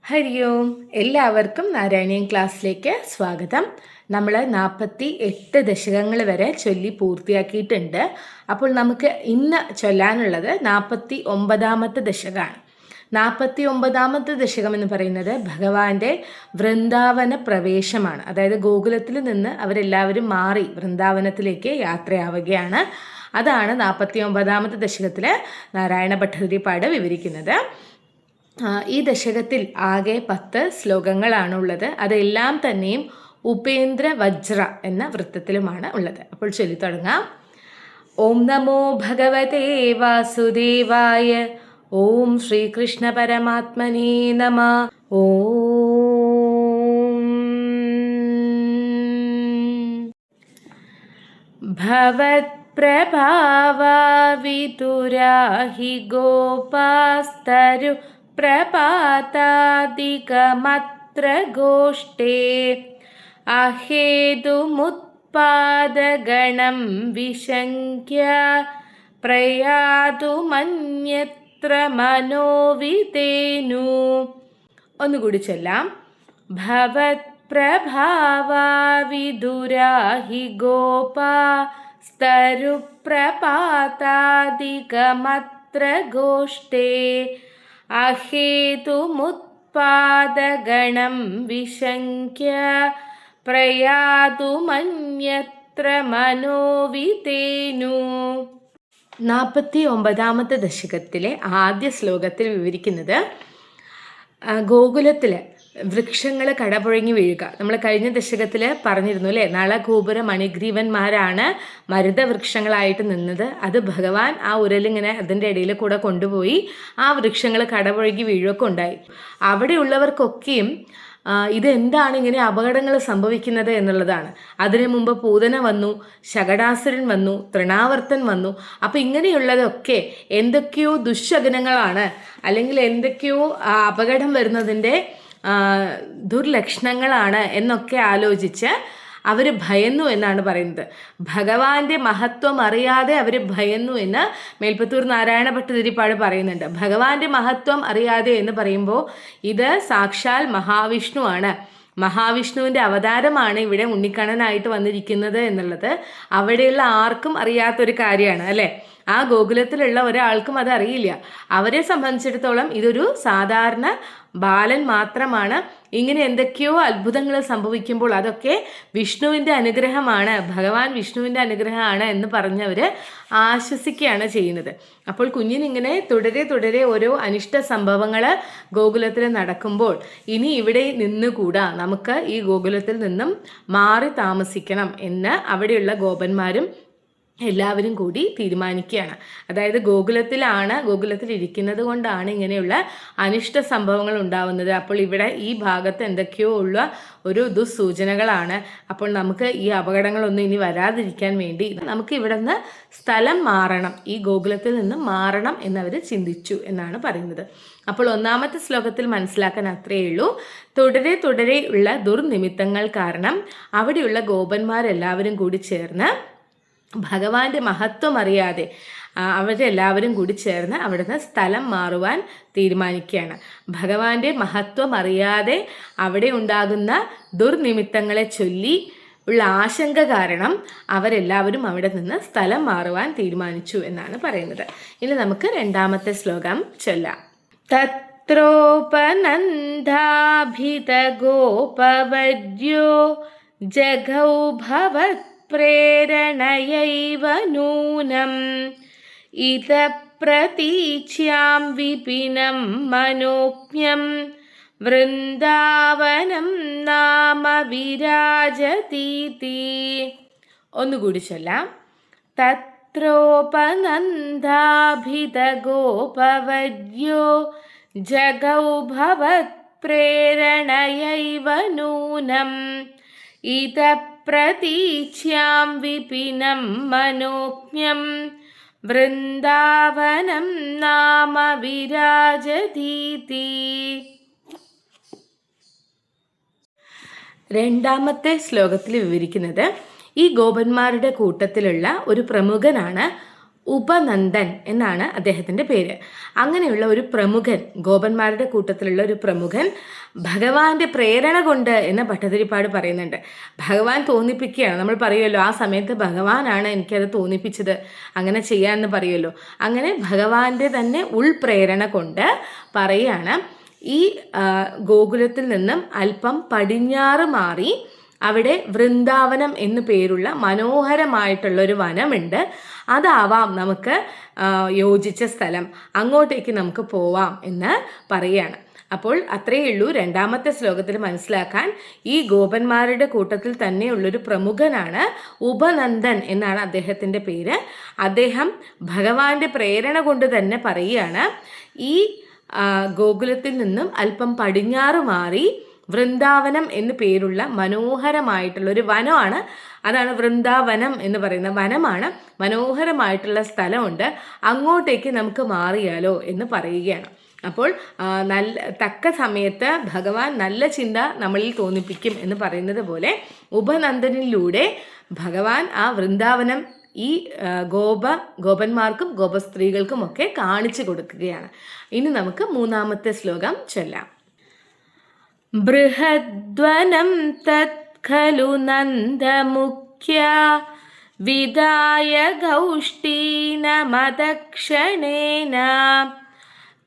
ഹരി ഓം. എല്ലാവർക്കും നാരായണീയം ക്ലാസ്സിലേക്ക് സ്വാഗതം. നമ്മൾ 48 ദശകങ്ങൾ വരെ ചൊല്ലി പൂർത്തിയാക്കിയിട്ടുണ്ട്. അപ്പോൾ നമുക്ക് ഇന്ന് ചൊല്ലാനുള്ളത് 49ാമത്തെ ദശകമാണ്. 49ാമത്തെ ദശകം എന്ന് പറയുന്നത് ഭഗവാന്റെ വൃന്ദാവന പ്രവേശമാണ്. അതായത് ഗോകുലത്തിൽ നിന്ന് അവരെല്ലാവരും മാറി വൃന്ദാവനത്തിലേക്ക് യാത്രയാവുകയാണ്. അതാണ് 49ാമത്തെ ദശകത്തിൽ നാരായണ ഭട്ടതിരിപ്പാട് വിവരിക്കുന്നത്. ഈ ദശകത്തിൽ ആകെ 10 ശ്ലോകങ്ങളാണുള്ളത്. അതെല്ലാം തന്നെയും ഉപേന്ദ്ര വജ്ര എന്ന വൃത്തത്തിലുമാണ് ഉള്ളത്. അപ്പോൾ ചൊല്ലിത്തുടങ്ങാം. ഓം നമോ ഭഗവതേ വാസുദേവായ. ഓം ശ്രീകൃഷ്ണ പരമാത്മനേ നമഃ. ഓം ഭവത്പ്രഭാവാവിതുരാഹി ഗോപാസ്തരു പ്രപാതാദികമത്ര ഗോഷ്ഠേ അഹേതുമുത്പാദഗണം വിശങ്ക്യ പ്രയാതുമന്യത്ര മനോവിതേനു. ഒന്നുകൂടി ചൊല്ലാം. ഭവത്പ്രഭാവാവിദുരാഹി ഗോപാസ്തരുപ്രപാതാദികമത്ര ഗോഷ്ഠേ അഹേതുമുത്പാദഗണം വിശങ്ക്യ പ്രയാതുമന്യത്ര മനോവിതേനു. 49ാമത്തെ ദശകത്തിലെ ആദ്യ ശ്ലോകത്തിൽ വിവരിക്കുന്നത് ഗോകുലത്തിൽ വൃക്ഷങ്ങൾ കടപുഴങ്ങി വീഴുക. നമ്മൾ കഴിഞ്ഞ ദശകത്തിൽ പറഞ്ഞിരുന്നു അല്ലേ, നളഗോപുര മണിഗ്രീവന്മാരാണ് മരുതവൃക്ഷങ്ങളായിട്ട് നിന്നത്. അത് ഭഗവാൻ ആ ഉരലിങ്ങനെ അതിൻ്റെ ഇടയിൽ കൂടെ കൊണ്ടുപോയി ആ വൃക്ഷങ്ങൾ കടപുഴകി വീഴുകയൊക്കെ ഉണ്ടായി. അവിടെയുള്ളവർക്കൊക്കെയും ഇതെന്താണ് ഇങ്ങനെ അപകടങ്ങൾ സംഭവിക്കുന്നത് എന്നുള്ളതാണ്. അതിനു മുമ്പ് പൂതന വന്നു, ശകടാസുരൻ വന്നു, തൃണാവർത്തൻ വന്നു. അപ്പം ഇങ്ങനെയുള്ളതൊക്കെ എന്തൊക്കെയോ ദുശകനങ്ങളാണ്, അല്ലെങ്കിൽ എന്തൊക്കെയോ അപകടം വരുന്നതിൻ്റെ ദുർലക്ഷണങ്ങളാണ് എന്നൊക്കെ ആലോചിച്ച് അവർ ഭയന്നു എന്നാണ് പറയുന്നത്. ഭഗവാന്റെ മഹത്വം അറിയാതെ അവർ ഭയന്നു എന്ന് മേൽപ്പത്തൂർ നാരായണ ഭട്ടതിരിപ്പാട് പറയുന്നുണ്ട്. ഭഗവാന്റെ മഹത്വം അറിയാതെ എന്ന് പറയുമ്പോൾ ഇത് സാക്ഷാൽ മഹാവിഷ്ണു ആണ്. മഹാവിഷ്ണുവിൻ്റെ അവതാരമാണ് ഇവിടെ ഉണ്ണിക്കണ്ണനായിട്ട് വന്നിരിക്കുന്നത് എന്നുള്ളത് അവിടെയുള്ള ആർക്കും അറിയാത്തൊരു കാര്യമാണ് അല്ലേ. ആ ഗോകുലത്തിലുള്ള ഒരാൾക്കും അത് അറിയില്ല. അവരെ സംബന്ധിച്ചിടത്തോളം ഇതൊരു സാധാരണ ബാലൻ മാത്രമാണ്. ഇങ്ങനെ എന്തൊക്കെയോ അത്ഭുതങ്ങൾ സംഭവിക്കുമ്പോൾ അതൊക്കെ വിഷ്ണുവിൻ്റെ അനുഗ്രഹമാണ്, ഭഗവാൻ വിഷ്ണുവിൻ്റെ അനുഗ്രഹമാണ് എന്ന് പറഞ്ഞവർ ആശ്വസിക്കുകയാണ് ചെയ്യുന്നത്. അപ്പോൾ കുഞ്ഞിനിങ്ങനെ തുടരെ ഓരോ അനിഷ്ട സംഭവങ്ങൾ ഗോകുലത്തിൽ നടക്കുമ്പോൾ ഇനി ഇവിടെ നിന്നുകൂടാ, നമുക്ക് ഈ ഗോകുലത്തിൽ നിന്നും മാറി താമസിക്കണം എന്ന് അവിടെയുള്ള ഗോപന്മാരും എല്ലാവരും കൂടി തീരുമാനിക്കുകയാണ്. അതായത് ഗോകുലത്തിൽ ഇരിക്കുന്നത് കൊണ്ടാണ് ഇങ്ങനെയുള്ള അനിഷ്ട സംഭവങ്ങൾ ഉണ്ടാവുന്നത്. അപ്പോൾ ഇവിടെ ഈ ഭാഗത്ത് എന്തൊക്കെയോ ഉള്ള ഒരു ദുസ്സൂചനകളാണ്. അപ്പോൾ നമുക്ക് ഈ അപകടങ്ങളൊന്നും ഇനി വരാതിരിക്കാൻ വേണ്ടി നമുക്ക് ഇവിടെ നിന്ന് സ്ഥലം മാറണം, ഈ ഗോകുലത്തിൽ നിന്ന് മാറണം എന്നവർ ചിന്തിച്ചു എന്നാണ് പറയുന്നത്. അപ്പോൾ 1ാമത്തെ ശ്ലോകത്തിൽ മനസ്സിലാക്കാൻ അത്രയേ ഉള്ളൂ. തുടരെ ഉള്ള ദുർനിമിത്തങ്ങൾ കാരണം അവിടെയുള്ള ഗോപന്മാരെല്ലാവരും കൂടി ചേർന്ന് ഭഗവാന്റെ മഹത്വം അറിയാതെ അവരെല്ലാവരും കൂടി ചേർന്ന് അവിടുന്ന് സ്ഥലം മാറുവാൻ തീരുമാനിക്കുകയാണ്. ഭഗവാന്റെ മഹത്വം അറിയാതെ അവിടെ ഉണ്ടാകുന്ന ദുർനിമിത്തങ്ങളെ ചൊല്ലി ഉള്ള ആശങ്ക കാരണം അവരെല്ലാവരും അവിടെ നിന്ന് സ്ഥലം മാറുവാൻ തീരുമാനിച്ചു എന്നാണ് പറയുന്നത്. ഇനി നമുക്ക് 2ാമത്തെ ശ്ലോകം ചൊല്ലാം. തത്രോപനന്ദാഭിതഗോപവര്യോ ജഗൗ ഭവത് പ്രേരണയൈവ നൂനം ഇത പ്രതീച്യാം വിപിനം മനോജ്ഞം വൃന്ദാവനം നാമ വിരാജതീതി. ഒന്നുകൂടി ചൊല്ലാം. തത്രോപനന്ദാഭിതഗോപവര്യോ ജഗൗ ഭവത് പ്രേരണയൈവ നൂനം ഇത പ്രതീച്യാം വിപിനം മനോജ്ഞം വൃന്ദാവനം നാമ വിരാജതീതി. 2ാമത്തെ ശ്ലോകത്തിൽ വിവരിക്കുന്നത് ഈ ഗോപന്മാരുടെ കൂട്ടത്തിലുള്ള ഒരു പ്രമുഖനാണ് ഉപനന്ദൻ എന്നാണ് അദ്ദേഹത്തിൻ്റെ പേര്. അങ്ങനെയുള്ള ഒരു പ്രമുഖൻ, ഗോപന്മാരുടെ കൂട്ടത്തിലുള്ള ഒരു പ്രമുഖൻ ഭഗവാന്റെ പ്രേരണ കൊണ്ട് എന്ന് ഭട്ടതിരിപ്പാട് പറയുന്നുണ്ട്. ഭഗവാൻ തോന്നിപ്പിക്കുകയാണ്. നമ്മൾ പറയുമല്ലോ ആ സമയത്ത് ഭഗവാനാണ് എനിക്കത് തോന്നിപ്പിച്ചത് അങ്ങനെ ചെയ്യാമെന്ന് പറയുമല്ലോ. അങ്ങനെ ഭഗവാന്റെ തന്നെ ഉൾപ്രേരണ കൊണ്ട് പറയുകയാണ്, ഈ ഗോകുലത്തിൽ നിന്നും അല്പം പടിഞ്ഞാറ് മാറി അവിടെ വൃന്ദാവനം എന്നു പേരുള്ള മനോഹരമായിട്ടുള്ളൊരു വനമുണ്ട്. അതാവാം നമുക്ക് യോജിച്ച സ്ഥലം, അങ്ങോട്ടേക്ക് നമുക്ക് പോവാം എന്ന് പറയുകയാണ്. അപ്പോൾ അത്രയേ ഉള്ളൂ രണ്ടാമത്തെ ശ്ലോകത്തിൽ മനസ്സിലാക്കാൻ. ഈ ഗോപന്മാരുടെ കൂട്ടത്തിൽ തന്നെയുള്ളൊരു പ്രമുഖനാണ് ഉപനന്ദൻ എന്നാണ് അദ്ദേഹത്തിൻ്റെ പേര്. അദ്ദേഹം ഭഗവാന്റെ പ്രേരണ കൊണ്ട് തന്നെ പറയുകയാണ്, ഈ ഗോകുലത്തിൽ നിന്നും അല്പം പടിഞ്ഞാറ് മാറി വൃന്ദാവനം എന്ന് പേരുള്ള മനോഹരമായിട്ടുള്ളൊരു വനമാണ്, അതാണ് വൃന്ദാവനം എന്ന് പറയുന്ന വനമാണ്, മനോഹരമായിട്ടുള്ള സ്ഥലമുണ്ട്, അങ്ങോട്ടേക്ക് നമുക്ക് മാറിയാലോ എന്ന് പറയുകയാണ്. അപ്പോൾ തക്ക സമയത്ത് ഭഗവാൻ നല്ല ചിന്ത നമ്മളിൽ തോന്നിപ്പിക്കും എന്ന് പറയുന്നത് പോലെ ഉപനന്ദനിലൂടെ ഭഗവാൻ ആ വൃന്ദാവനം ഈ ഗോപന്മാർക്കും ഗോപസ്ത്രീകൾക്കും ഒക്കെ കാണിച്ചു കൊടുക്കുകയാണ്. ഇനി നമുക്ക് മൂന്നാമത്തെ ശ്ലോകം ചൊല്ലാം. ബൃഹദ്വനം തത് ഖലു നന്ദമുഖ്യ വിദായ ഗൗഷ്ടീന മദക്ഷണേന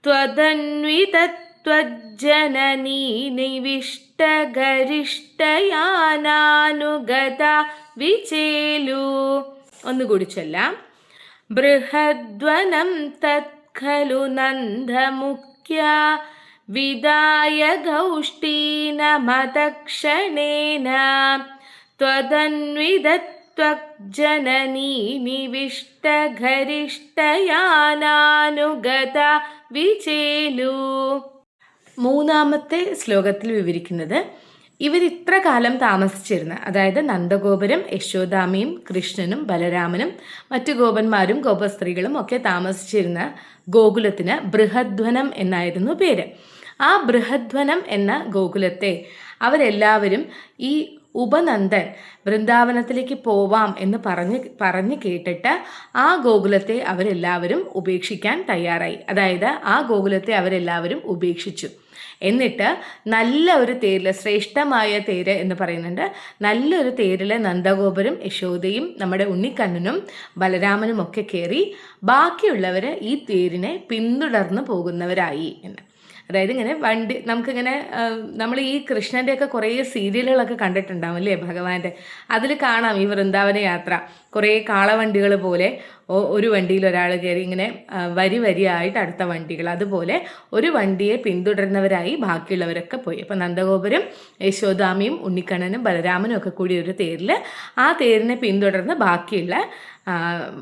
ത്വദന്വിതത്വജ്ജനനീ നിവിഷ്ടഗരിഷ്ടയാനാനുഗത വിചേലു. ഒന്നുകൂടി ചൊല്ലാം. ബൃഹദ്വനം തത് ഖലു നന്ദമുഖ്യ വിദായ ഗൗഷ്ടീന മദക്ഷണേന ത്വദന്വിതത്വജ്ജനനീ നിവിഷ്ടഗരിഷ്ടയാനാനുഗത വിചേലു. മൂന്നാമത്തെ ശ്ലോകത്തിൽ വിവരിക്കുന്നത് ഇവരിത്ര കാലം താമസിച്ചിരുന്ന, അതായത് നന്ദഗോപുരം യശോദാമയും കൃഷ്ണനും ബലരാമനും മറ്റു ഗോപന്മാരും ഗോപസ്ത്രീകളും ഒക്കെ താമസിച്ചിരുന്ന ഗോകുലത്തിന് ബൃഹദ്വനം എന്നായിരുന്നു പേര്. ആ ബൃഹദ്വനം എന്ന ഗോകുലത്തെ അവരെല്ലാവരും ഈ ഉപനന്ദൻ വൃന്ദാവനത്തിലേക്ക് പോവാം എന്ന് പറഞ്ഞ് കേട്ടിട്ട് ആ ഗോകുലത്തെ അവരെല്ലാവരും ഉപേക്ഷിക്കാൻ തയ്യാറായി. അതായത് ആ ഗോകുലത്തെ അവരെല്ലാവരും ഉപേക്ഷിച്ചു. എന്നിട്ട് നല്ല ഒരു തേരിൽ, ശ്രേഷ്ഠമായ തേര് എന്ന് പറയുന്നുണ്ട്, നല്ലൊരു തേരിൽ നന്ദഗോപുരം യശോദയും നമ്മുടെ ഉണ്ണിക്കണ്ണനും ബലരാമനും ഒക്കെ കയറി ബാക്കിയുള്ളവർ ഈ തേരിനെ പിന്തുടർന്ന് പോകുന്നവരായി എന്ന്. അതായത് ഇങ്ങനെ വണ്ടി, നമുക്കിങ്ങനെ നമ്മൾ ഈ കൃഷ്ണൻ്റെയൊക്കെ കുറേ സീരിയലുകളൊക്കെ കണ്ടിട്ടുണ്ടാവും അല്ലേ ഭഗവാന്റെ, അതിൽ കാണാം ഈ വൃന്ദാവന യാത്ര. കുറേ കാളവണ്ടികൾ പോലെ ഒരു വണ്ടിയിൽ ഒരാൾ കയറി ഇങ്ങനെ വരിയായിട്ട് അടുത്ത വണ്ടികൾ, അതുപോലെ ഒരു വണ്ടിയെ പിന്തുടരുന്നവരായി ബാക്കിയുള്ളവരൊക്കെ പോയി. അപ്പോൾ നന്ദഗോപുരം യശോദാമിയും ഉണ്ണിക്കണ്ണനും ബലരാമനും ഒക്കെ കൂടി ഒരു തേരിൽ, ആ തേരിനെ പിന്തുടർന്ന് ബാക്കിയുള്ള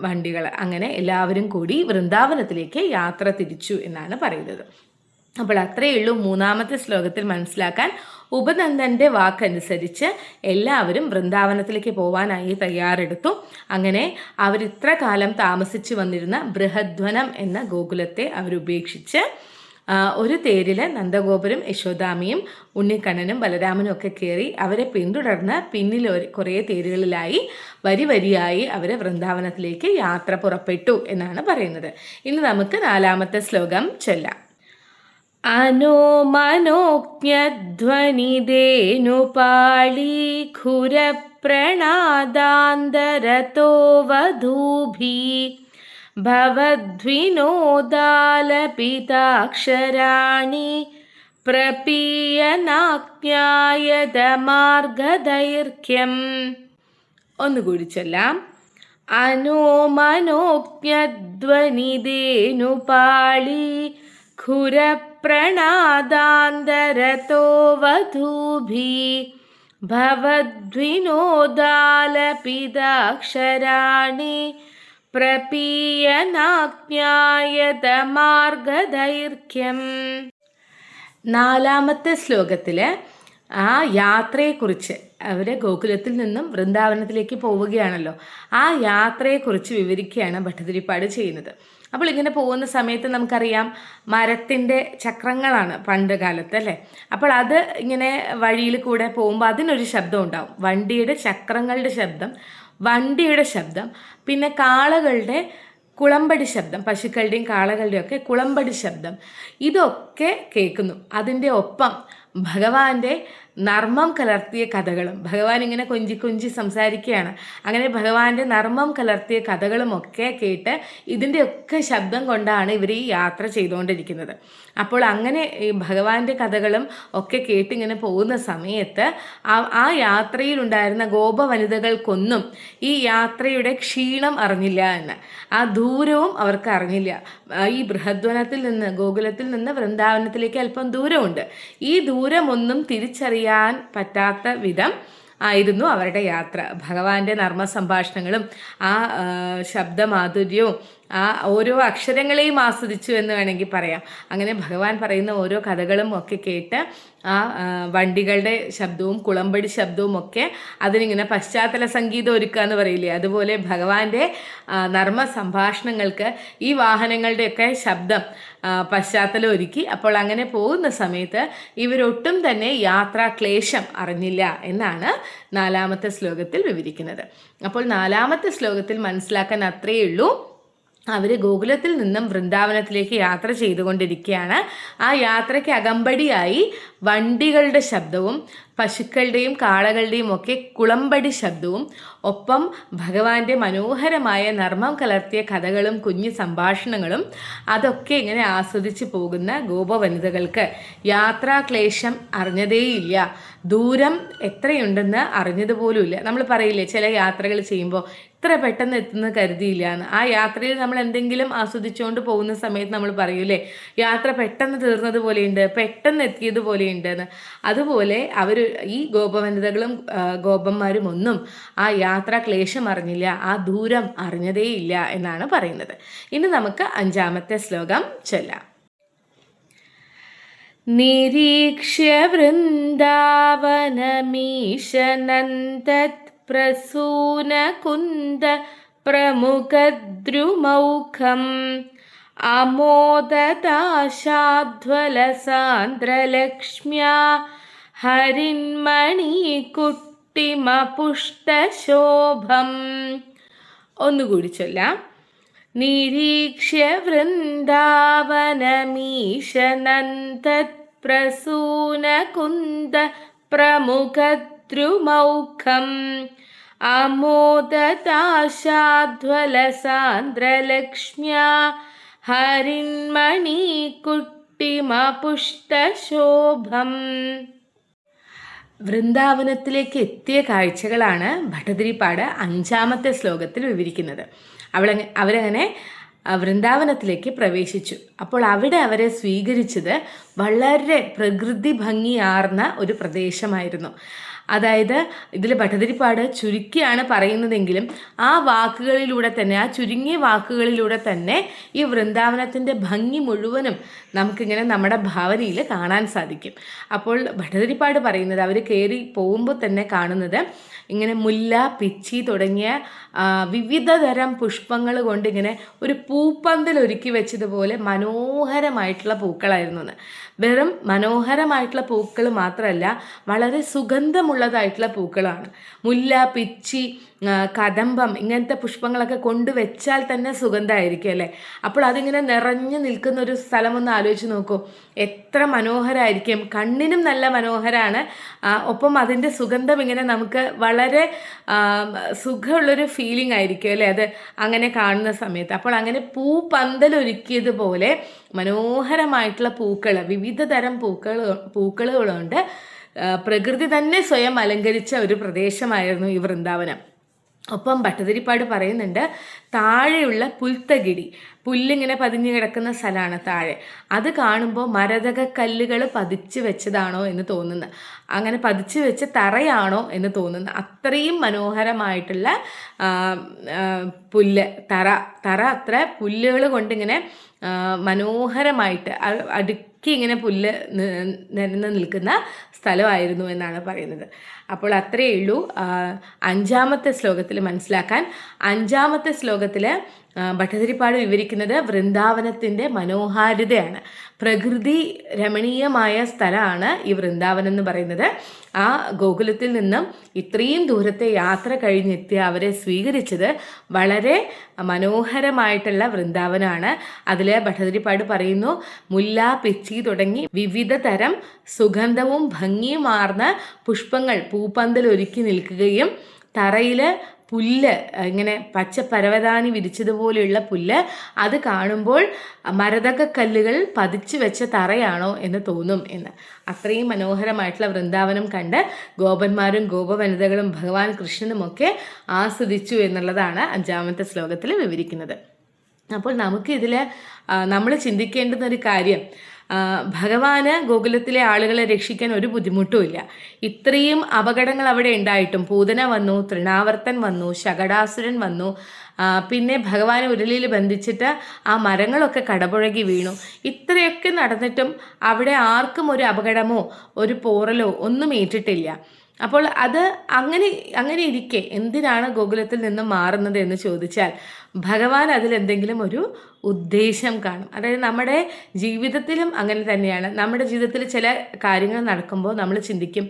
വണ്ടികൾ, അങ്ങനെ എല്ലാവരും കൂടി വൃന്ദാവനത്തിലേക്ക് യാത്ര തിരിച്ചു എന്നാണ് പറയുന്നത്. അപ്പോൾ അത്രയേ ഉള്ളൂ മൂന്നാമത്തെ ശ്ലോകത്തിൽ മനസ്സിലാക്കാൻ. ഉപനന്ദൻ്റെ വാക്കനുസരിച്ച് എല്ലാവരും വൃന്ദാവനത്തിലേക്ക് പോവാനായി തയ്യാറെടുത്തു. അങ്ങനെ അവരിത്ര കാലം താമസിച്ചു വന്നിരുന്ന ബൃഹദ്വനം എന്ന ഗോകുലത്തെ അവരുപേക്ഷിച്ച് ഒരു തേരിൽ നന്ദഗോപുരം യശോദാമിയും ഉണ്ണിക്കണ്ണനും ബലരാമനും ഒക്കെ കയറി അവരെ പിന്തുടർന്ന് പിന്നിൽ കുറേ തേരുകളിലായി വരിയായി അവർ വൃന്ദാവനത്തിലേക്ക് യാത്ര പുറപ്പെട്ടു എന്നാണ് പറയുന്നത്. ഇനി നമുക്ക് നാലാമത്തെ ശ്ലോകം ചൊല്ലാം. അനോമനോജ്ഞധ്വനിദേനുപാളീഖുരപ്രണാദാന്തരതോ വധൂഭി ഭവദ്വിനോദാലപിതാക്ഷരാണി പ്രപീയനാജ്ഞായതമാർഗദൈർഘ്യം. ഒന്നുകൂടി ചൊല്ലാം. അനോമനോജ്ഞധ്വനിദേനുപാളീ ഖുരപ്രണാദാന്തരതോ വധൂഭി ഭവദ്വിനോദാലപിതാക്ഷരാണി പ്രപീയനാജ്ഞായതമാർഗദൈർഘ്യം. നാലാമത്തെ ശ്ലോകത്തിൽ ആ യാത്രയെക്കുറിച്ച്, അവർ ഗോകുലത്തിൽ നിന്നും വൃന്ദാവനത്തിലേക്ക് പോവുകയാണല്ലോ, ആ യാത്രയെക്കുറിച്ച് വിവരിക്കുകയാണ് ഭട്ടതിരിപ്പാട് ചെയ്യുന്നത്. അപ്പോൾ ഇങ്ങനെ പോകുന്ന സമയത്ത് നമുക്കറിയാം മരത്തിൻ്റെ ചക്രങ്ങളാണ് പണ്ട് കാലത്ത് അല്ലേ. അപ്പോൾ അത് ഇങ്ങനെ വഴിയിൽ കൂടെ പോകുമ്പോൾ അതിനൊരു ശബ്ദം ഉണ്ടാവും. വണ്ടിയുടെ ചക്രങ്ങളുടെ ശബ്ദം, വണ്ടിയുടെ ശബ്ദം, പിന്നെ കാളകളുടെ കുളമ്പടി ശബ്ദം, പശുക്കളുടെയും കാളകളുടെയും ഒക്കെ കുളമ്പടി ശബ്ദം ഇതൊക്കെ കേൾക്കുന്നു. അതിൻ്റെ ഒപ്പം ഭഗവാന്റെ നർമ്മം കലർത്തിയ കഥകളും, ഭഗവാൻ ഇങ്ങനെ കൊഞ്ചി കൊഞ്ചി സംസാരിക്കുകയാണ്. അങ്ങനെ ഭഗവാന്റെ നർമ്മം കലർത്തിയ കഥകളും ഒക്കെ കേട്ട് ഇതിൻ്റെയൊക്കെ ശബ്ദം കൊണ്ടാണ് ഇവർ ഈ യാത്ര ചെയ്തുകൊണ്ടിരിക്കുന്നത്. അപ്പോൾ അങ്ങനെ ഈ ഭഗവാന്റെ കഥകളും ഒക്കെ കേട്ടിങ്ങനെ പോകുന്ന സമയത്ത് ആ യാത്രയിലുണ്ടായിരുന്ന ഗോപവനിതകൾക്കൊന്നും ഈ യാത്രയുടെ ക്ഷീണം അറിഞ്ഞില്ല എന്ന്, ആ ദൂരവും അവർക്ക് അറിഞ്ഞില്ല. ഈ ബൃഹദ്വനത്തിൽ നിന്ന്, ഗോകുലത്തിൽ നിന്ന് വൃന്ദാവനത്തിലേക്ക് അല്പം ദൂരമുണ്ട്. ഈ ദൂരമൊന്നും തിരിച്ചറിയാൻ പറ്റാത്ത വിധം ആയിരുന്നു അവരുടെ യാത്ര. ഭഗവാന്റെ നർമ്മ സംഭാഷണങ്ങളും ആ ശബ്ദമാധുര്യവും ആ ഓരോ അക്ഷരങ്ങളെയും ആസ്വദിച്ചു എന്ന് വേണമെങ്കിൽ പറയാം. അങ്ങനെ ഭഗവാൻ പറയുന്ന ഓരോ കഥകളും ഒക്കെ കേട്ട് ആ വണ്ടികളുടെ ശബ്ദവും കുളമ്പടി ശബ്ദവും ഒക്കെ അതിനിങ്ങനെ പശ്ചാത്തല സംഗീതം ഒരുക്കുക എന്ന് പറയില്ലേ, അതുപോലെ ഭഗവാന്റെ നർമ്മ സംഭാഷണങ്ങൾക്ക് ഈ വാഹനങ്ങളുടെയൊക്കെ ശബ്ദം പശ്ചാത്തലം ഒരുക്കി. അപ്പോൾ അങ്ങനെ പോകുന്ന സമയത്ത് ഇവരൊട്ടും തന്നെ യാത്രാക്ലേശം അറിഞ്ഞില്ല എന്നാണ് 4-ാമത്തെ ശ്ലോകത്തിൽ വിവരിക്കുന്നത്. അപ്പോൾ 4-ാമത്തെ ശ്ലോകത്തിൽ മനസ്സിലാക്കാൻ അത്രയേ ഉള്ളൂ. അവർ ഗോകുലത്തിൽ നിന്നും വൃന്ദാവനത്തിലേക്ക് യാത്ര ചെയ്തുകൊണ്ടിരിക്കുകയാണ്. ആ യാത്രയ്ക്ക് അകമ്പടിയായി വണ്ടികളുടെ ശബ്ദവും പശുക്കളുടെയും കാളകളുടെയും ഒക്കെ കുളമ്പടി ശബ്ദവും ഒപ്പം ഭഗവാന്റെ മനോഹരമായ നർമ്മം കലർത്തിയ കഥകളും കുഞ്ഞു സംഭാഷണങ്ങളും അതൊക്കെ ഇങ്ങനെ ആസ്വദിച്ച് പോകുന്ന ഗോപവനിതകൾക്ക് യാത്രാക്ലേശം അറിഞ്ഞതേയില്ല. ദൂരം എത്രയുണ്ടെന്ന് അറിഞ്ഞതുപോലുമില്ല. നമ്മൾ പറയില്ലേ, ചില യാത്രകൾ ചെയ്യുമ്പോൾ ഇത്ര പെട്ടെന്ന് എത്തുന്ന കരുതിയില്ല എന്ന്. ആ യാത്രയിൽ നമ്മൾ എന്തെങ്കിലും ആസ്വദിച്ചുകൊണ്ട് പോകുന്ന സമയത്ത് നമ്മൾ പറയൂലേ, യാത്ര പെട്ടെന്ന് തീർന്നതുപോലെയുണ്ട്, പെട്ടെന്ന് എത്തിയതുപോലെയുണ്ട് എന്ന്. അതുപോലെ അവർ ഈ ഗോപവനിതകളും ഗോപന്മാരും ഒന്നും ആ യാത്രാ ക്ലേശം അറിഞ്ഞില്ല, ആ ദൂരം അറിഞ്ഞതേയില്ല എന്നാണ് പറയുന്നത്. ഇനി നമുക്ക് 5-ാമത്തെ ശ്ലോകം ചൊല്ലാം. നിരീക്ഷ്യ വൃന്ദാവനമീശനന്ദത് പ്രസൂനകുന്ദ പ്രമുഖദ്രുമൗഖം അമോദതാശാധ്വലസാന്ദ്രലക്ഷ്മ്യാ ഹരിന്മണീകുട്ടിമപുഷ്ടശോഭം. ഒന്നുകൂടി ചൊല്ലാം. നിരീക്ഷ്യ വൃന്ദാവനമീശനന്ദത് പ്രസൂനകുന്ദ പ്രമുഖദ്രുമൗഖം അമോദതാശാധ്വലസാന്ദ്രലക്ഷ്മ്യാ ഹരിന്മണീകുട്ടിമപുഷ്ടശോഭം. വൃന്ദാവനത്തിലേക്ക് എത്തിയ കാഴ്ചകളാണ് ഭട്ടതിരിപ്പാട് 5-ാമത്തെ ശ്ലോകത്തിൽ വിവരിക്കുന്നത്. അവരങ്ങനെ വൃന്ദാവനത്തിലേക്ക് പ്രവേശിച്ചു. അപ്പോൾ അവിടെ അവരെ സ്വീകരിച്ചത് വളരെ പ്രകൃതി ഭംഗിയാർന്ന ഒരു പ്രദേശമായിരുന്നു. അതായത് ഇതിൽ ഭട്ടതിരിപ്പാട് ചുരുക്കിയാണ് പറയുന്നതെങ്കിലും ആ വാക്കുകളിലൂടെ തന്നെ, ആ ചുരുങ്ങിയ വാക്കുകളിലൂടെ തന്നെ ഈ വൃന്ദാവനത്തിൻ്റെ ഭംഗി മുഴുവനും നമുക്കിങ്ങനെ നമ്മുടെ ഭാവനയിൽ കാണാൻ സാധിക്കും. അപ്പോൾ ഭട്ടതിരിപ്പാട് പറയുന്നത് അവർ കയറി പോകുമ്പോൾ തന്നെ കാണുന്നത് ഇങ്ങനെ മുല്ല, പിച്ചി തുടങ്ങിയ വിവിധ തരം പുഷ്പങ്ങൾ കൊണ്ട് ഇങ്ങനെ ഒരു പൂപ്പന്തൽ ഒരുക്കി വെച്ചതുപോലെ മനോഹരമായിട്ടുള്ള പൂക്കളായിരുന്നു എന്ന്. വെറും മനോഹരമായിട്ടുള്ള പൂക്കൾ മാത്രമല്ല, വളരെ സുഗന്ധമുള്ളതായിട്ടുള്ള പൂക്കളാണ്. മുല്ല, പിച്ചി, കദംബം ഇങ്ങനത്തെ പുഷ്പങ്ങളൊക്കെ കൊണ്ടുവച്ചാൽ തന്നെ സുഗന്ധമായിരിക്കും അല്ലേ. അപ്പോൾ അതിങ്ങനെ നിറഞ്ഞു നിൽക്കുന്ന ഒരു സ്ഥലം ഒന്ന് ആലോചിച്ച് നോക്കൂ, എത്ര മനോഹരമായിരിക്കും. കണ്ണിനും നല്ല മനോഹരമാണ്, ഒപ്പം അതിൻ്റെ സുഗന്ധം ഇങ്ങനെ നമുക്ക് വളരെ സുഖമുള്ളൊരു ഫീലിംഗ് ആയിരിക്കും അല്ലേ അത് അങ്ങനെ കാണുന്ന സമയത്ത്. അപ്പോൾ അങ്ങനെ പൂപ്പന്തലൊരുക്കിയതുപോലെ മനോഹരമായിട്ടുള്ള പൂക്കൾ, വിവിധ തരം പൂക്കളുകളുണ്ട്. പ്രകൃതി തന്നെ സ്വയം അലങ്കരിച്ച ഒരു പ്രദേശമായിരുന്നു ഈ വൃന്ദാവനം. ഒപ്പം ഭട്ടതിരിപ്പാട് പറയുന്നുണ്ട്, താഴെയുള്ള പുൽത്തകിടി, പുല്ലിങ്ങനെ പതിഞ്ഞു കിടക്കുന്ന സ്ഥലമാണ് താഴെ. അത് കാണുമ്പോൾ മരതക കല്ലുകൾ പതിച്ച് വെച്ചതാണോ എന്ന് തോന്നുന്നു, അങ്ങനെ പതിച്ച് വെച്ച തറയാണോ എന്ന് തോന്നുന്നു. അത്രയും മനോഹരമായിട്ടുള്ള പുല്ല്, തറ അത്ര പുല്ലുകൾ കൊണ്ടിങ്ങനെ മനോഹരമായിട്ട് അടുക്കി ഇങ്ങനെ പുല്ല് നിരന്ന് നിൽക്കുന്ന സ്ഥലമായിരുന്നു എന്നാണ് പറയുന്നത്. അപ്പോൾ അത്രയേ ഉള്ളൂ 5-ാമത്തെ ശ്ലോകത്തിൽ മനസ്സിലാക്കാൻ. 5-ാമത്തെ ശ്ലോകത്തിൽ ഭട്ടതിരിപ്പാട് വിവരിക്കുന്നത് വൃന്ദാവനത്തിൻ്റെ മനോഹാരിതയാണ്. പ്രകൃതി രമണീയമായ സ്ഥലമാണ് ഈ വൃന്ദാവനം എന്ന് പറയുന്നത്. ആ ഗോകുലത്തിൽ നിന്നും ഇത്രയും ദൂരത്തെ യാത്ര കഴിഞ്ഞെത്തിയ അവരെ സ്വീകരിച്ചത് വളരെ മനോഹരമായിട്ടുള്ള വൃന്ദാവനമാണ്. അതിൽ ഭട്ടതിരിപ്പാട് പറയുന്നു, മുല്ല, പിച്ചി തുടങ്ങി വിവിധ തരം സുഗന്ധവും ഭംഗിയുമാർന്ന പുഷ്പങ്ങൾ പൂപ്പന്തൽ ഒരുക്കി നിൽക്കുകയും തറയിൽ പുല്ല് ഇങ്ങനെ പച്ച പരവതാനി വിരിച്ചതുപോലെയുള്ള പുല്ല്, അത് കാണുമ്പോൾ മരതക കല്ലുകൾ പതിച്ചു വെച്ച തറയാണോ എന്ന് തോന്നും എന്ന്. അത്രയും മനോഹരമായിട്ടുള്ള വൃന്ദാവനം കണ്ട് ഗോപന്മാരും ഗോപവനിതകളും ഭഗവാൻ കൃഷ്ണനുമൊക്കെ ആസ്വദിച്ചു എന്നുള്ളതാണ് 5ാമത്തെ ശ്ലോകത്തിൽ വിവരിക്കുന്നത്. അപ്പോൾ നമുക്കിതിൽ നമ്മൾ ചിന്തിക്കേണ്ടുന്ന ഒരു കാര്യം, ഭഗവാന് ഗോകുലത്തിലെ ആളുകളെ രക്ഷിക്കാൻ ഒരു ബുദ്ധിമുട്ടുമില്ല. ഇത്രയും അപകടങ്ങൾ അവിടെ ഉണ്ടായിട്ടും പൂതന വന്നു, തൃണാവർത്തൻ വന്നു, ശകടാസുരൻ വന്നു, പിന്നെ ഭഗവാനെ ഉരുളിയിൽ ബന്ധിച്ചിട്ട് ആ മരങ്ങളൊക്കെ കടപുഴകി വീണു. ഇത്രയൊക്കെ നടന്നിട്ടും അവിടെ ആർക്കും ഒരു അപകടമോ ഒരു പോറലോ ഒന്നും ഏറ്റിട്ടില്ല. അപ്പോൾ അത് അങ്ങനെ ഇരിക്കെ എന്തിനാണ് ഗോകുലത്തിൽ നിന്നും മാറുന്നത് എന്ന് ചോദിച്ചാൽ ഭഗവാൻ അതിലെന്തെങ്കിലും ഒരു ഉദ്ദേശം കാണും. അതായത് നമ്മുടെ ജീവിതത്തിലും അങ്ങനെ തന്നെയാണ്. നമ്മുടെ ജീവിതത്തിൽ ചില കാര്യങ്ങൾ നടക്കുമ്പോൾ നമ്മൾ ചിന്തിക്കും,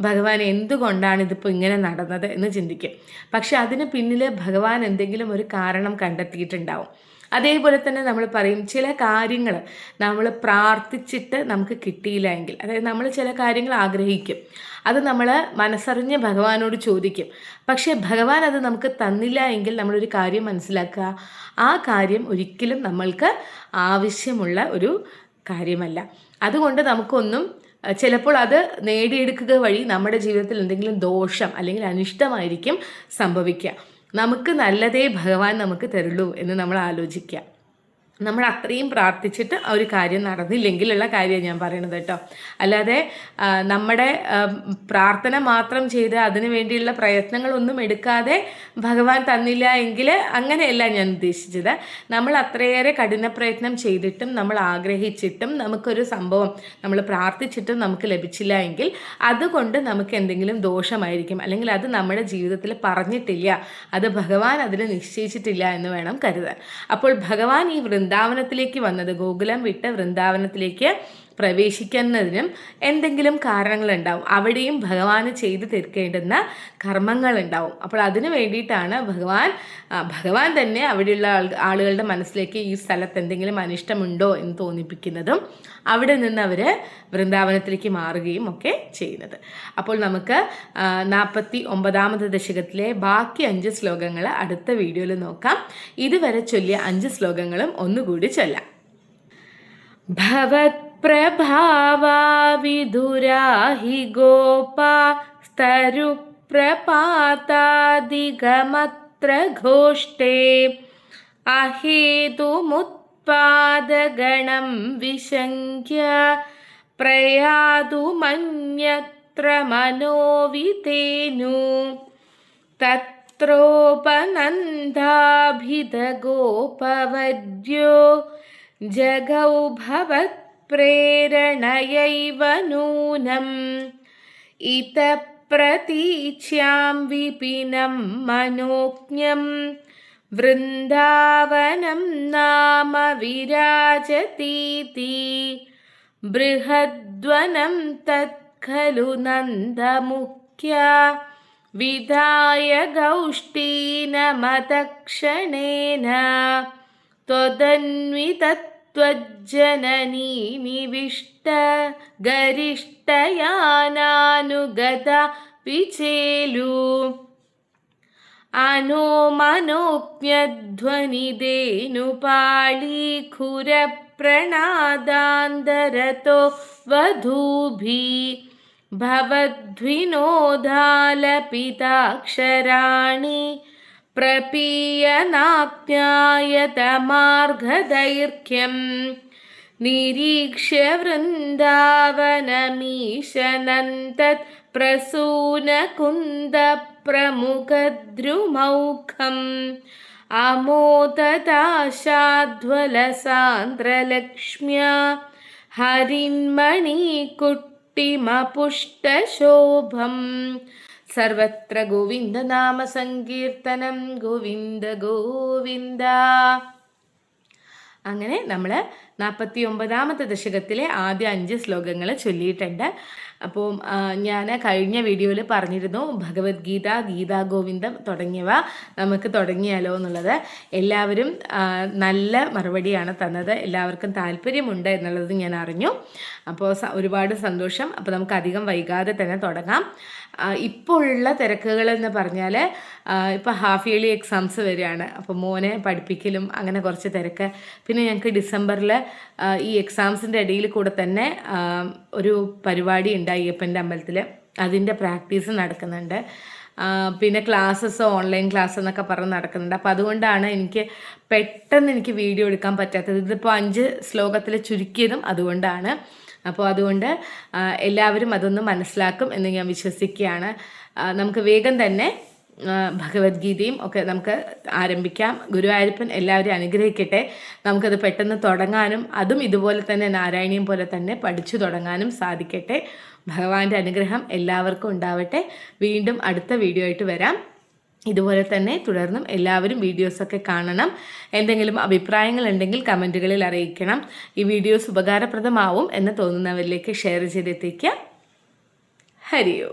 ഭഗവാൻ എന്തുകൊണ്ടാണ് ഇതിപ്പോൾ ഇങ്ങനെ നടന്നത് എന്ന് ചിന്തിക്കും. പക്ഷെ അതിന് പിന്നിൽ ഭഗവാൻ എന്തെങ്കിലും ഒരു കാരണം കണ്ടെത്തിയിട്ടുണ്ടാവും. അതേപോലെ തന്നെ നമ്മൾ പറയും, ചില കാര്യങ്ങൾ നമ്മൾ പ്രാർത്ഥിച്ചിട്ട് നമുക്ക് കിട്ടിയില്ല എങ്കിൽ, അതായത് നമ്മൾ ചില കാര്യങ്ങൾ ആഗ്രഹിക്കും, അത് നമ്മൾ മനസ്സറിഞ്ഞ് ഭഗവാനോട് ചോദിക്കും. പക്ഷേ ഭഗവാൻ അത് നമുക്ക് തന്നില്ല എങ്കിൽ നമ്മളൊരു കാര്യം മനസ്സിലാക്കുക, ആ കാര്യം ഒരിക്കലും നമ്മൾക്ക് ആവശ്യമുള്ള ഒരു കാര്യമല്ല. അതുകൊണ്ട് നമുക്കൊന്നും ചിലപ്പോൾ അത് നേടിയെടുക്കുക വഴി നമ്മുടെ ജീവിതത്തിൽ എന്തെങ്കിലും ദോഷം അല്ലെങ്കിൽ അനിഷ്ടമായിരിക്കും സംഭവിക്കുക. നമുക്ക് നല്ലതേ ഭഗവാൻ നമുക്ക് തരുള്ളൂ എന്ന് നമ്മൾ ആലോചിക്കുക. നമ്മൾ അത്രയും പ്രാർത്ഥിച്ചിട്ട് ആ ഒരു കാര്യം നടന്നില്ലെങ്കിലുള്ള കാര്യമാണ് ഞാൻ പറയണത് കേട്ടോ. അല്ലാതെ നമ്മുടെ പ്രാർത്ഥന മാത്രം ചെയ്ത് അതിനു വേണ്ടിയുള്ള പ്രയത്നങ്ങളൊന്നും എടുക്കാതെ ഭഗവാൻ തന്നില്ല എങ്കിൽ അങ്ങനെയല്ല ഞാൻ ഉദ്ദേശിച്ചത്. നമ്മൾ അത്രയേറെ കഠിന പ്രയത്നം ചെയ്തിട്ടും നമ്മൾ ആഗ്രഹിച്ചിട്ടും നമുക്കൊരു സംഭവം നമ്മൾ പ്രാർത്ഥിച്ചിട്ടും നമുക്ക് ലഭിച്ചില്ല എങ്കിൽ അതുകൊണ്ട് നമുക്ക് എന്തെങ്കിലും ദോഷമായിരിക്കും, അല്ലെങ്കിൽ അത് നമ്മുടെ ജീവിതത്തിൽ പറഞ്ഞിട്ടില്ല, അത് ഭഗവാൻ അതിൽ നിശ്ചയിച്ചിട്ടില്ല എന്ന് വേണം കരുതാൻ. അപ്പോൾ ഭഗവാൻ ഈ വൃന്ദാവനത്തിലേക്ക് വന്നത്, ഗോകുലം വിട്ട് വൃന്ദാവനത്തിലേക്ക് പ്രവേശിക്കുന്നതിനും എന്തെങ്കിലും കാരണങ്ങളുണ്ടാവും. അവിടെയും ഭഗവാന് ചെയ്തു തീർക്കേണ്ടുന്ന കർമ്മങ്ങളുണ്ടാവും. അപ്പോൾ അതിനു വേണ്ടിയിട്ടാണ് ഭഗവാൻ തന്നെ അവിടെയുള്ള ആളുകളുടെ മനസ്സിലേക്ക് ഈ സ്ഥലത്ത് എന്തെങ്കിലും അനിഷ്ടമുണ്ടോ എന്ന് തോന്നിപ്പിക്കുന്നതും അവിടെ നിന്ന് അവർ വൃന്ദാവനത്തിലേക്ക് മാറുകയും ഒക്കെ ചെയ്യുന്നത്. അപ്പോൾ നമുക്ക് 49ാമത്തെ ദശകത്തിലെ ബാക്കി 5 ശ്ലോകങ്ങൾ അടുത്ത വീഡിയോയിൽ നോക്കാം. ഇതുവരെ ചൊല്ലിയ 5 ശ്ലോകങ്ങളും ഒന്നുകൂടി ചൊല്ലാം. ഭവത്പ്രഭാവാ വിദുരാഹി ഗോപാ സ്തരുപ്രപാതാദിഗമത്ര ഘോഷ്ടേ അഹേതുമുത്പാദഗണം വിശങ്ക്യ പ്രയാതുമന്യത്ര മനോവിതേനു തത്രോപനന്ദാഭിതഗോപവദ്യോ ജഗൗ ഭവത്പ്രേരണയൈവ നൂനം ഇതഃ പ്രതീച്യാം വിപിനം മനോജ്ഞം വൃന്ദാവനം നാമ വിരാജതീതി ബൃഹദ്വനം തത്ഖലു നന്ദമുഖ്യ വിധായ ഗൗഷ്ടീനമതക്ഷണേന ത്വദന്വിതത്വജ്ജനനീ നിവിഷ്ട ഗരിഷ്ടയാനാനുഗത വിചേലു അനോമനോജ്ഞധ്വനിദേനുപാളീഖുരപ്രണാദാന്തരतो വധൂഭി ഭവദ്വിനോദാലപിതാക്ഷരാണി പ്രപീയനാജ്ഞായതമാർഗദൈർഘ്യം നിരീക്ഷ്യ വൃന്ദാവനമീശനന്തത് പ്രസൂനകുന്ദപ്രമുഖദ്രുമൗഖം അമോദതാശാധ്വലസാന്ദ്രലക്ഷ്മ്യാ ഹരിന്മണീകുട്ടിമപുഷ്ടശോഭം സർവത്ര ഗോവിന്ദ നാമ സങ്കീർത്തനം ഗോവിന്ദ ഗോവിന്ദ. അങ്ങനെ നമ്മൾ 49ാമത്തെ ദശകത്തിലെ ആദ്യ 5 ശ്ലോകങ്ങൾ ചൊല്ലിയിട്ടുണ്ട്. അപ്പോൾ ഞാൻ കഴിഞ്ഞ വീഡിയോയിൽ പറഞ്ഞിരുന്നു ഭഗവത്ഗീത, ഗീതാ ഗോവിന്ദം തുടങ്ങിയവ നമുക്ക് തുടങ്ങിയാലോ എന്നുള്ളത്. എല്ലാവരും നല്ല മറുപടിയാണ് തന്നത്, എല്ലാവർക്കും താല്പര്യമുണ്ട് എന്നുള്ളത് ഞാൻ അറിഞ്ഞു. അപ്പോൾ ഒരുപാട് സന്തോഷം. അപ്പോൾ നമുക്ക് അധികം വൈകാതെ തന്നെ തുടങ്ങാം. ഇപ്പോൾ ഉള്ള തിരക്കുകൾ എന്ന് പറഞ്ഞാൽ ഇപ്പോൾ ഹാഫ് ഇയർലി എക്സാംസ് വരികയാണ്. അപ്പോൾ മോനെ പഠിപ്പിക്കലും അങ്ങനെ കുറച്ച് തിരക്ക്. പിന്നെ ഞങ്ങൾക്ക് ഡിസംബറിൽ ഈ എക്സാംസിൻ്റെ ഇടയിൽ കൂടെ തന്നെ ഒരു പരിപാടി ഉണ്ട് അയ്യപ്പൻ്റെ അമ്പലത്തിൽ. അതിൻ്റെ പ്രാക്ടീസ് നടക്കുന്നുണ്ട്. പിന്നെ ക്ലാസ്സസ് ഓൺലൈൻ ക്ലാസ് എന്നൊക്കെ പറഞ്ഞ് നടക്കുന്നുണ്ട്. അപ്പോൾ അതുകൊണ്ടാണ് എനിക്ക് പെട്ടെന്ന് വീഡിയോ എടുക്കാൻ പറ്റാത്തത്. ഇതിപ്പോൾ 5 ശ്ലോകത്തിൽ ചുരുക്കിയതും അതുകൊണ്ടാണ്. അപ്പോൾ അതുകൊണ്ട് എല്ലാവരും അതൊന്ന് മനസ്സിലാക്കും എന്ന് ഞാൻ വിശ്വസിക്കുകയാണ്. നമുക്ക് വേഗം തന്നെ ഭഗവത്ഗീതയും ഒക്കെ നമുക്ക് ആരംഭിക്കാം. ഗുരുവായൂരപ്പൻ എല്ലാവരും അനുഗ്രഹിക്കട്ടെ. നമുക്കത് പെട്ടെന്ന് തുടങ്ങാനും അതും ഇതുപോലെ തന്നെ നാരായണീയം പോലെ തന്നെ പഠിച്ചു തുടങ്ങാനും സാധിക്കട്ടെ. ഭഗവാന്റെ അനുഗ്രഹം എല്ലാവർക്കും ഉണ്ടാവട്ടെ. വീണ്ടും അടുത്ത വീഡിയോ ആയിട്ട് വരാം. ഇതുപോലെ തന്നെ തുടർന്നും എല്ലാവരും വീഡിയോസൊക്കെ കാണണം. എന്തെങ്കിലും അഭിപ്രായങ്ങൾ ഉണ്ടെങ്കിൽ കമൻറ്റുകളിൽ അറിയിക്കണം. ഈ വീഡിയോസ് ഉപകാരപ്രദമാവും എന്ന് തോന്നുന്നവരിലേക്ക് ഷെയർ ചെയ്തെത്തിക്കുക. ഹരിയോ.